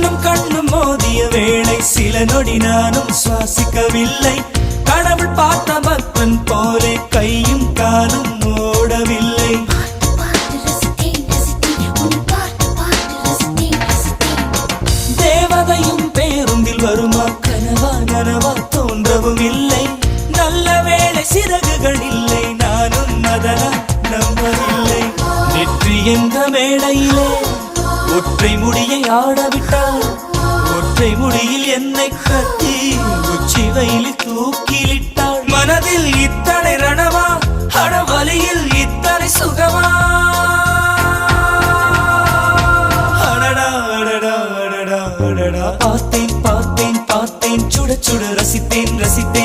கண்ணும் கண்ணும் மோதிய வேளை சில நொடி நானும் சுவாசிக்கவில்லை. கடவுள் பார்த்த பக்தன் போலே கையும் காலும் ஓடவில்லை. தேவதையும் பேருந்தில் வருமா கனவா நனவா தோன்றவும் இல்லை. நல்ல வேளை சிறகுகள் இல்லை, நானும் அதனா நம்பவில்லை. நெற்றி என்ற மேடையிலே ஒற்றை முடியை ஆடவிட்டாள். ஒற்றை முடியில் என்னை கட்டி உச்சி வயலில் தூக்கிலிட்டாள். மனதில் இத்தனை ரணமா, அடவலியில் இத்தனை சுகமா. அடடா அடடா அடடா அடடா. பார்த்தேன் பார்த்தேன் பார்த்தேன், சுட சுட ரசித்தேன் ரசித்தேன்.